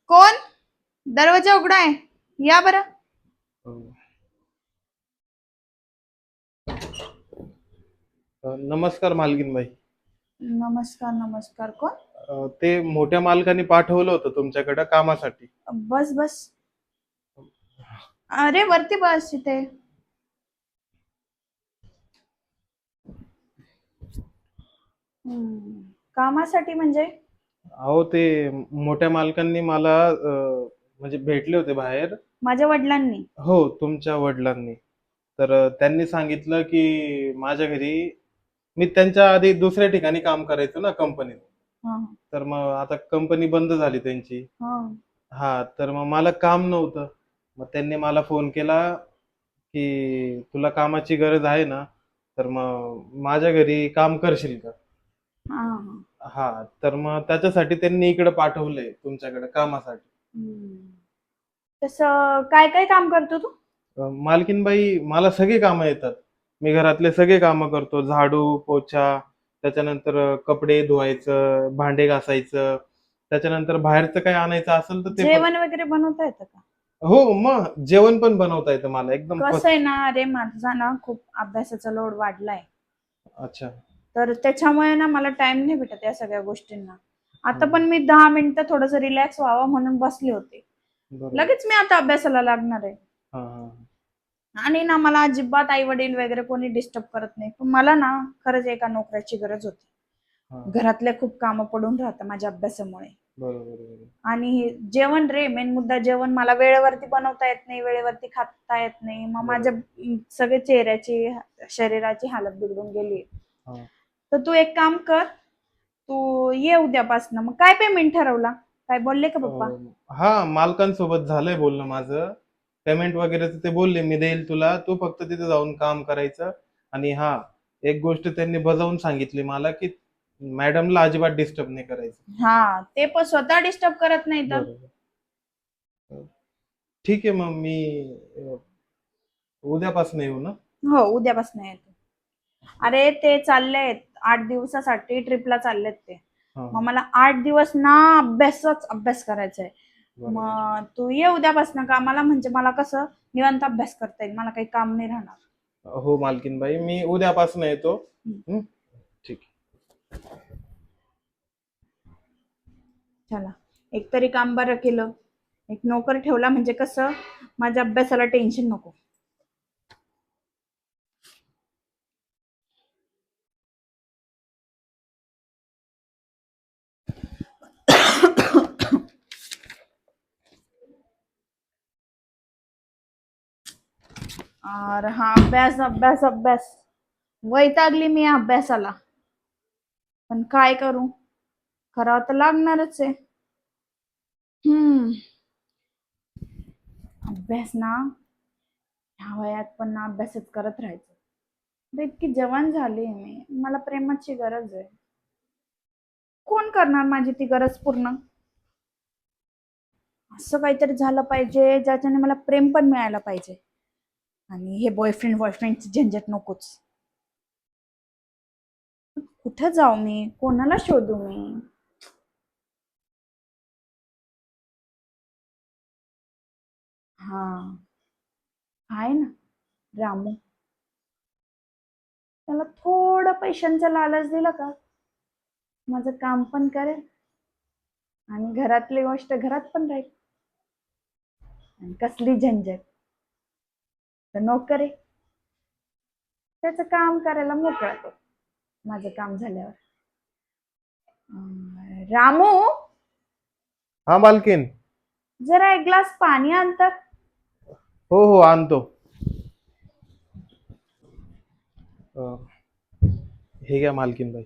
कोण? दरवाजा उघडा आहे. या बरं. नमस्कार मालकीन बाई. नमस्कार नमस्कार. कोण? ते मोठ्या मालकाने पाठवलं होतं तुमच्याकडे कामासाठी. बस बस. अरे वरती बस इथे. कामासाठी म्हणजे? अहो ते मोठ्या मालकांनी मला म्हणजे भेटले होते बाहेर. माझ्या वडिलांनी? हो, तुमच्या वडिलांनी. तर त्यांनी सांगितलं की माझ्या घरी मी त्यांच्या आधी दुसऱ्या ठिकाणी काम करायचो ना कंपनीत. हा तर मग आता कंपनी बंद झाली त्यांची. हा. हा, तर मग मला काम नव्हतं. मग त्यांनी मला फोन केला की तुला कामाची गरज आहे ना, तर मग माझ्या घरी काम करशील का? हा. हा, तर मग त्याच्यासाठी त्यांनी इकडे पाठवलंय तुमच्याकडे कामासाठी. तसं काय काय काम करतो तू? मालकीनबाई, मला सगळी कामं येतात. मी घरातले सगळे कामं करतो. झाडू, पोछा, त्याच्यानंतर कपडे धुवायचं, भांडे घासायचं, त्याच्यानंतर बाहेरचं काही आणायचं असेल तर ते पण. जेवण वगैरे बनवता येतं का? हो, मग जेवण पण बनवता येतं मला एकदम कसं आहे ना, अरे माझा ना खूप अभ्यासाचा लोड वाढलाय. अच्छा. तर त्याच्यामुळे ना मला टाइम नाही भेटत या सगळ्या गोष्टींना. आता हं, पण मी 10 मिनिटं थोडस रिलॅक्स व्हावं म्हणून बसले होते. बरोबर. लगेच मी आता अभ्यासाला लागणार आहे. हां, हां. आणि ना मला अजिबात आई वडील वगैरे कोणी डिस्टर्ब करत नाही. पण मला ना खरंच एका नोकऱ्याची गरज होती. हां. घरातले खूप कामं पडून राहतात माझ्या अभ्यासामुळे. बरोबर, बरोबर. आणि जेवण रे, मेन मुद्दा जेवण मला वेळेवरती बनवता येत नाही, वेळेवरती खाता येत नाही. मग माझ्या बरोबर. सगळे चेहऱ्याची, शरीराची हालत बिघडून गेली. हां. तर तू एक काम कर, तू ये उद्यापासनं. मग काय पेमेंट ठरवला? काय बोलले का पप्पा? हां, मालकांसोबत झालंय बोलणं माझं. पेमेंट वगैरेचं ते बोलले, "मी देईल तुला. तू फक्त तिथे जाऊन काम करायचं." आणि हां, एक गोष्ट त्यांनी बजावून सांगितली मला, की मॅडमला अजिबात डिस्टर्ब नाही करायचं. हा, ते पण स्वतः डिस्टर्ब करत नाही तर. बरोबर. अ, ठीक आहे, मग मी अ, उद्यापासून येऊ ना? हो, उद्यापासून येतो. अरे ते चाललेत 8 दिवसासाठी ट्रिपला चाललेत ते. हां, मग हां. मला 8 दिवस ना अभ्यासच अभ्यास करायचा आहे. बरोबर. मग तू ये उद्यापासून कामाला, म्हणजे मला कसं निवांत अभ्यास करता येईल. मला काही काम नाही राहणार. हो, मालकीनबाई, मी उद्यापासून येतो. हं, ठीक आहे. चला, एक तरी काम बरं केलं. एक नोकर ठेवला म्हणजे कसं माझ्या अभ्यासाला टेन्शन नको. अरे हा, अभ्यास अभ्यास अभ्यास. वैतागली मी या अभ्यासाला. पण काय करू, करावं तर लागणारच आहे. हम्म. अभ्यास ना, ह्या वयात पण ना अभ्यासच करत राहायचं. आता इतकी जवान झाली मी, मला प्रेमाची गरज आहे. कोण करणार माझी ती गरज पूर्ण? असं काहीतरी झालं पाहिजे ज्याच्याने मला प्रेम पण मिळायला पाहिजे. आणि हे बॉयफ्रेंड बॉयफ्रेंडची झंझट नकोच. कुठे जाऊ मी, कोणाला शोधू मी? हा, आहे ना, रामू. त्याला थोडं पैशांचा लालच दिला का माझं काम पण करेल आणि घरातली गोष्ट घरात पण राहील. आणि कसली झंझट, तर नोकर आहे, त्याचं काम करायला मोकळा तो. माझं काम झाल्यावर. रामू, हां, मालकीन. जरा एक ग्लास पाणी आणतात. हो, हो, आणतो. अ, हे घ्या मालकीनबाई.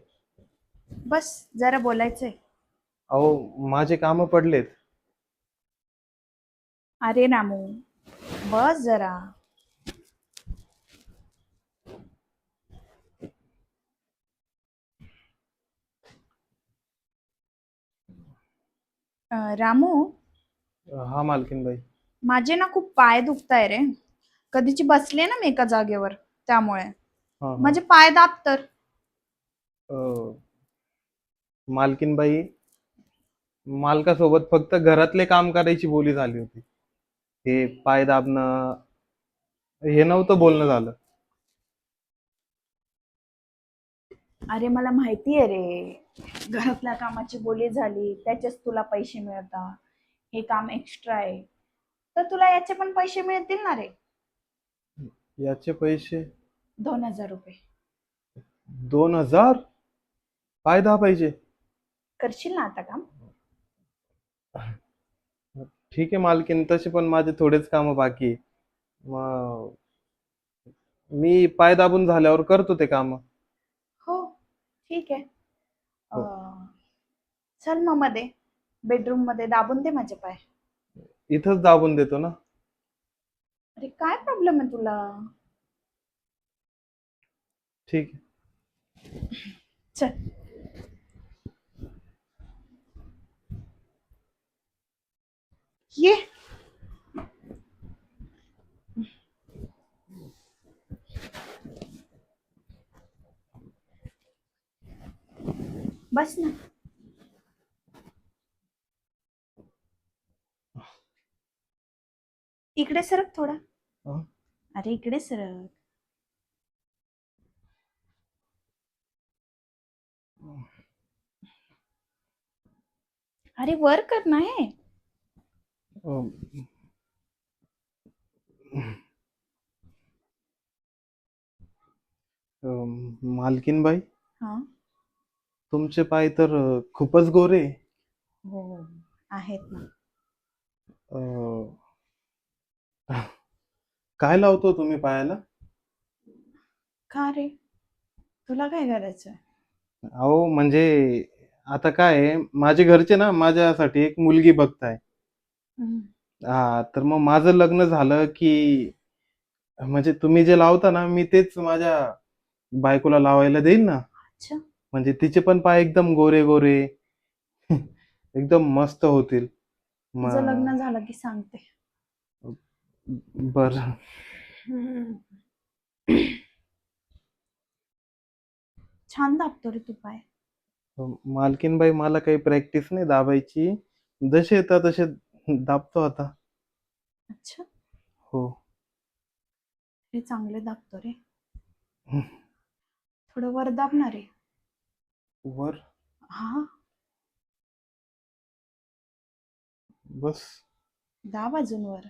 बस, जरा बोलायचंय. अहो, माझे कामं पडलेत. अरे रामू, बस जरा. रामू, हां, मालकीनबाई. माझे ना खूप पाय दुखताय रे. कधीची बसले ना मी एका जागेवर, त्यामुळे हां, हां. माझे पाय दाबतर. अ, मालकीनबाई, मालकासोबत फक्त घरातले काम करायची बोली झाली होती. हे पाय दाबणं हे नव्हतं बोलणं झालं. अरे मला माहिती आहे रे, घरातल्या कामाची बोली झाली त्याचेच तुला पैसे मिळतात. हे काम एक्स्ट्रा आहे तर तुला याचे पण पैसे मिळतील ना रे. याचे पैसे 2,000 रुपये. 2,000? पाय दाबायचे? करशील ना आता काम? ठीक आहे मालकीन, तसे पण माझे थोडेच काम बाकी आहे. मग मी पाय दाबून झाल्यावर करतो ते काम. हो, ठीक आहे. हो. चल मग मध्ये बेडरूम मध्ये दाबून दे माझे पाय. इथंच दाबून देतो ना. अरे काय प्रॉब्लेम आहे तुला? ठीक आहे. चल. ये. बस ना. इकडे सरक थोडा. हा? अरे इकडे सरक. अरे वर कर ना हे. अं, मालकीन बाई, हा. तुमचे पाय तर खूपच गोरे आहे. हो आहेत ना. अं, काय लावतो तुम्ही पायाला? का रे, तुला काय करायचं? अहो म्हणजे आता काय आहे, माझे घरचे ना माझ्यासाठी एक मुलगी बघताय. हा, तर मग माझं लग्न झालं की म्हणजे तुम्ही जे लावता ना मी तेच माझ्या बायकोला लावायला देईल ना. अच्छा. म्हणजे तिचे पण पाय एकदम गोरे गोरे एकदम मस्त होतील. तुझं मग लग्न झालं की सांगते. बर. छान दाबतो रे तू पाय. मालकीनबाई, मला काही प्रॅक्टिस नाही दाबायची. जसे येतात तसे दाबतो आता. अच्छा. हो. हे चांगले दाबतो रे. थोडं वर दाब ना रे. वर? हा. बस. दाब अजून वर.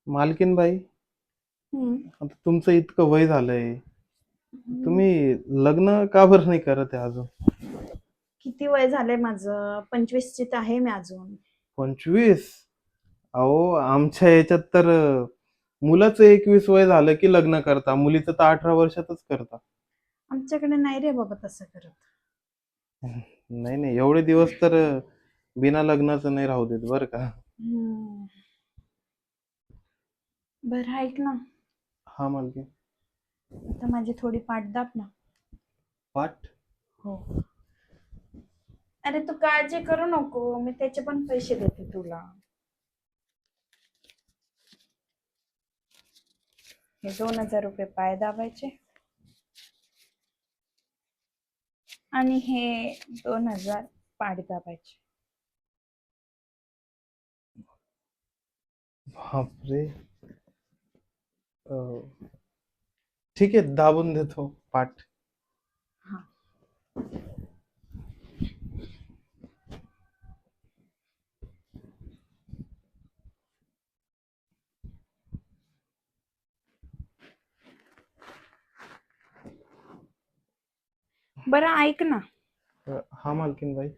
मालकीनबाई, आता तुमचं इतकं वय झालंय, तुम्ही लग्न का बरं नाही करत आहे अजून? किती वय झालंय माझं? 25ची तर आहे मी अजून. 25? अहो आमच्या याच्यात तर मुलाचं 21 वय झालं की लग्न करता, मुलीचं तर 18 वर्षातच करता. आमच्याकडे नाही रे बाबा तसं करत. नाही नाही, एवढे दिवस तर बिना लग्नाचं नाही राहू देत बरं का. हम्म. बरं ऐक ना, हा मालकीन. आता माझी थोडी पाठ दाब ना. पाठ? हो. अरे तू काळजी करू नको, मी त्याचे पण पैसे देते तुला. हे 2,000 रुपये पाय दाबायचे आणि हे 2,000 पाठ दाबायचे. बापरे. अं, ठीक आहे, दाबून देतो पाठ. हा. बरं ऐक ना, हा मालकीन बाई.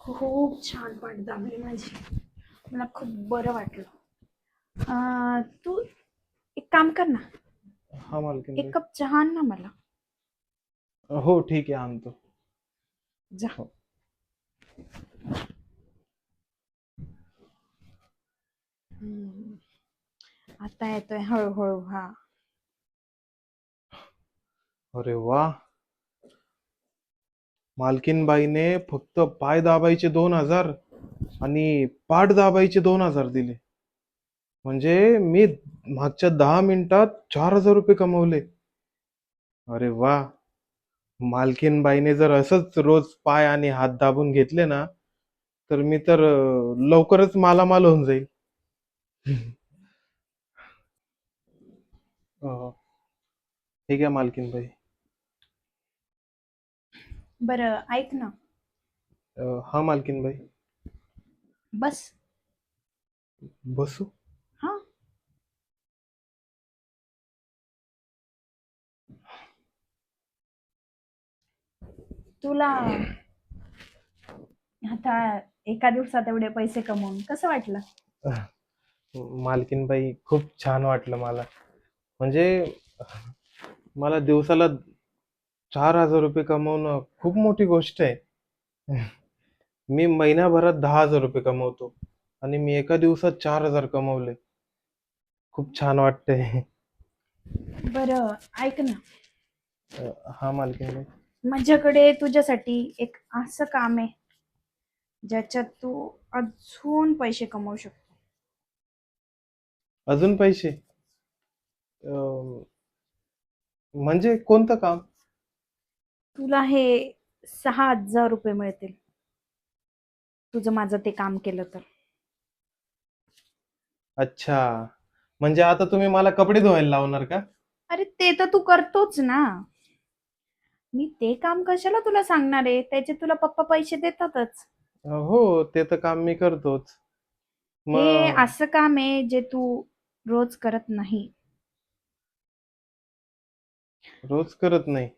खूप छान पाठ दाबली माझी. मला खूप बरं वाटलं. तू एक काम कर ना, हा मालकीन एक बाई. कप चहा आण ना मला. हो ठीक आहे, आणतो. जा. हो. हम्म. आता येतोय हळूहळू. हा. अरे वा, मालकीनबाईने फक्त पाय दाबायचे 2,000 आणि पाठ दाबायचे 2,000 दिले. म्हणजे मी मागच्या 10 मिनिटात 4,000 रुपये कमवले. अरे वा. मालकीनबाईने जर असंच रोज पाय आणि हात दाबून घेतले ना, तर मी तर लवकरच मालामाल होऊन जाईल. अं, ठीक आहे मालकीनबाई. बरं ऐक ना. हा मालकीनबाई. बस. बसू? हा. तुला आता एका दिवसात एवढे पैसे कमवून कसं वाटलं? अह, मालकीनबाई खूप छान वाटलं मला. म्हणजे मला दिवसाला 4,000 रुपये कमवणं खूप मोठी गोष्ट आहे. मी महिन्याभरात 10,000 रुपये कमवतो आणि मी एका दिवसात 4,000 कमवले. खूप छान वाटतंय. बरं ऐक ना. हा मालकीनबाई. माझ्याकडे तुझ्यासाठी एक असं काम आहे ज्याच्यात तू अजून पैसे कमवू शकतो. अजून पैसे? अं, म्हणजे कोणतं काम? तुला हे 6,000 रुपये मिळतील तुझं माझं ते काम केलं तर. अच्छा. म्हणजे आता तुम्ही मला कपडे धुवायला लावणार का? अरे ते तर तू करतोच ना. मी ते काम कशाला तुला सांगणार आहे, त्याचे तुला पप्पा पैसे देतातच. हो, ते तर काम मी करतोच. हे मग असं काम आहे जे तू रोज करत नाही. रोज करत नाही?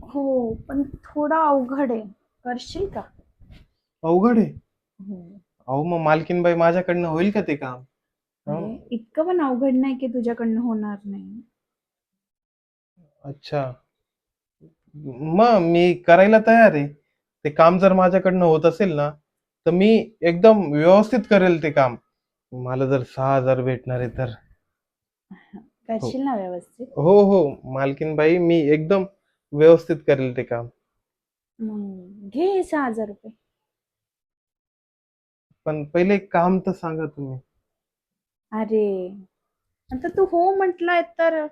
हो, पण थोडं अवघड आहे. करशील का? अवघड आहे? हो. अहो मग मालकीनबाई माझ्याकडनं होईल का ते काम? अरे हं, इतकं पण अवघड नाही की तुझ्याकडनं होणार नाही. अच्छा. मग मी करायला तयार आहे. ते काम जर माझ्याकडनं होत असेल ना, तर मी एकदम व्यवस्थित करेल ते काम. मला जर 6,000 भेटणार आहे तर. हो. करशील ना व्यवस्थित? हो, हो. मालकीनबाई मी एकदम व्यवस्थित करेल ते काम. मग घे हे 6,000 रुपये. पण पहिले काम तर सांगा तुम्ही. अरे आता तू हो म्हटलाय तर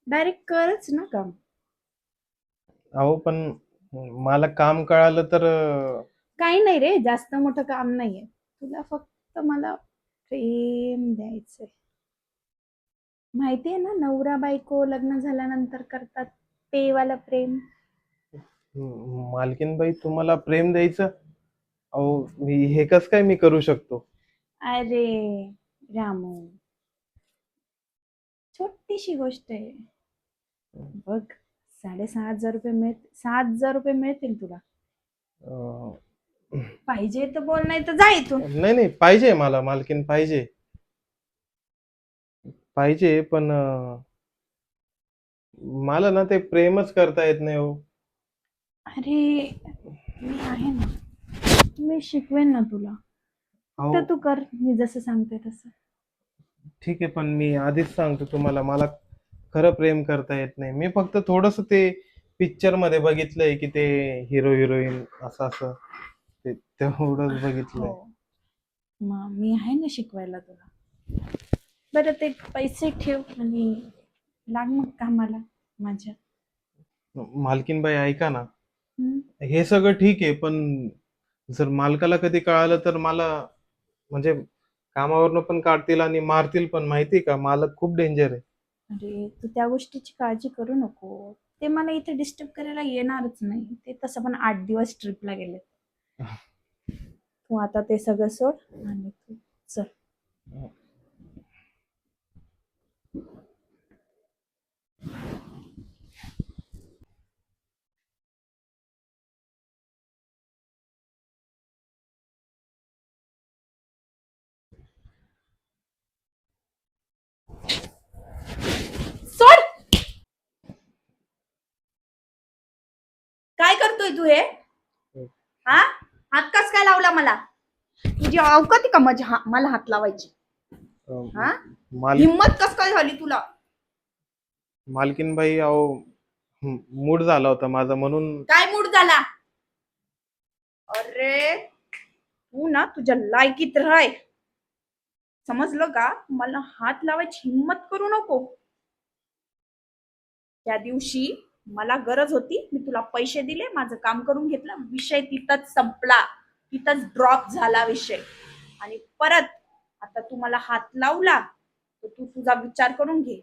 डायरेक्ट करच ना काम. अहो पण मला काम कळालं तर काही नाही रे, जास्त मोठं काम नाहीये. तुला फक्त मला प्रेम द्यायचंय. माहितीये ना, नवरा बायको लग्न झाल्यानंतर करतात ते वाला प्रेम. मालकीनबाई तुम्हाला प्रेम द्यायचं? अहो मी हे कसं काय मी करू शकतो? अरे रामू, छोटीशी गोष्ट आहे. बघ, 6,500 रुपये 6,000 रुपये मिळतील तुला. अं, पाहिजे तर बोल, नाही तर जा इथून. नाही नाही, पाहिजे मला मालकीन पाहिजे. पाहिजे पण मला ना ते प्रेमच करता येत नाही हो. अरे मी आहे ना, मी शिकवेन ना तुला. अहो फक्त तू कर मी जसं सांगते तसं. ठीक आहे, पण मी आधीच सांगतो तुम्हाला मला खरं प्रेम करता येत नाही. मी फक्त थोडस ते पिक्चर मध्ये बघितलंय की ते हिरो हिरोईन असं असं ते तेवढंच हो, बघितलंय. मग मी आहे ना शिकवायला तुला. बरं ते पैसे ठेव आणि लाग मग कामाला माझ्या. मालकीनबाई ऐका ना, हं? हे सगळं ठीक आहे, पण जर मालकाला कधी कळालं तर मला म्हणजे कामावरनं पण काढतील आणि मारतील पण, माहिती आहे का? मालक खूप डेंजर आहे. अरे तू त्या गोष्टीची काळजी करू नको. ते मला इथे डिस्टर्ब करायला येणारच नाही. ते तसं पण 8 दिवस ट्रिपला गेले. तू आता ते सगळं सोड आणि तू चल. सोड. काय करतोय तू हे? हा, हात कस काय लावला मला? तुझी अवकात आहे का माझ्या मला हात लावायची? अं, हा, माल हिम्मत कस काय झाली तुला? मालकीनबाई अहो मूड झाला होता माझा म्हणून. काय मूड झाला? अरे तू ना तुझ्या लायकीत राह. समजलं का? मला हात लावायची हिंमत करू नको. त्या दिवशी मला गरज होती, मी तुला पैसे दिले, माझं काम करून घेतलं, विषय तिथंच संपला, तिथंच ड्रॉप झाला विषय. आणि परत आता तू मला हात लावला तर तू तुझा विचार करून घे,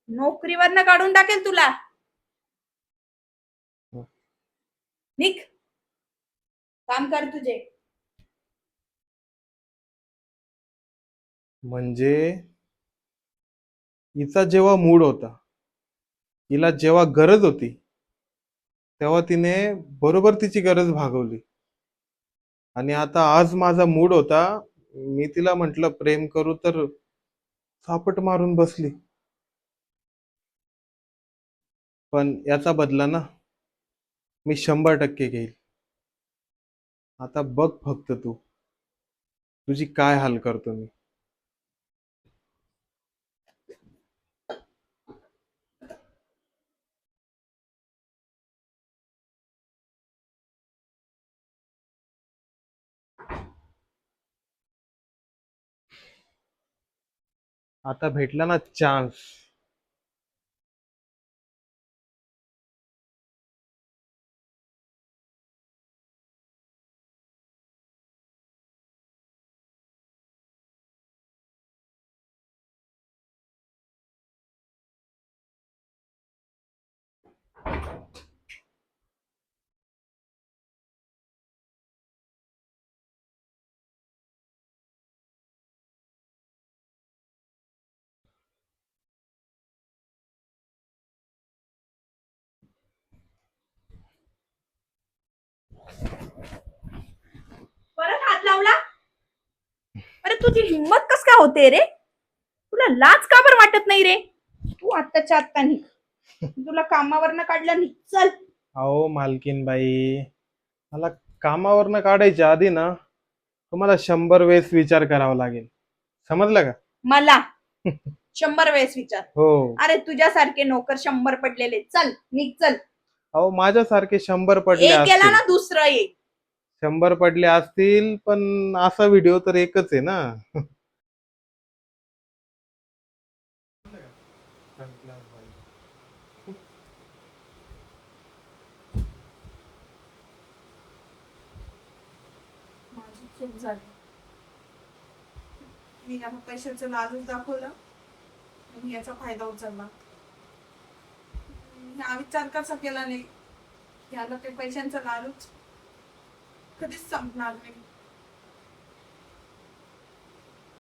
नोकरीवरनं काढून टाकेल तुला. निघ, काम कर तुझे. म्हणजे हिचा जेव्हा मूड होता, हिला जेव्हा गरज होती, तेव्हा तिने बरोबर तिची गरज भागवली. आणि आता आज माझा मूड होता, मी तिला म्हंटल प्रेम करू, तर सापट मारून बसली. पण याचा बदला ना मी 100% घेईल. आता बघ फक्त तू, तुझी काय हाल करतो मी. आता भेटला ना चान्स. परत हात लावला? अरे तुझी हिंमत कस काय होते रे? तुला लाज का बरं वाटत नाही रे? तू आत्ताच्या आत्ता निघ, तुला कामावरनं काढलं, निघ, चल. अहो मालकीन बाई, मला कामावरनं काढायच्या आधी ना तुम्हाला 100 वेळेस विचार करावा लागेल. समजलं का? मला 100 वेळेस विचार? हो. अरे तुझ्यासारखे नोकर 100 पडलेले. चल निघ, चल. अहो माझ्यासारखे 100 पडले एक गेला असतील, ना दुसरं एक. 100 पडले असतील, पण असा व्हिडिओ तर एकच आहे ना. माझी चूक झाली. मी याला पैशाचं लालच दाखवलं आणि याचा फायदा उचलला. हा विचार कसा केला नाही, याला ते पैशांचा लालच कधीच संपणार नाही.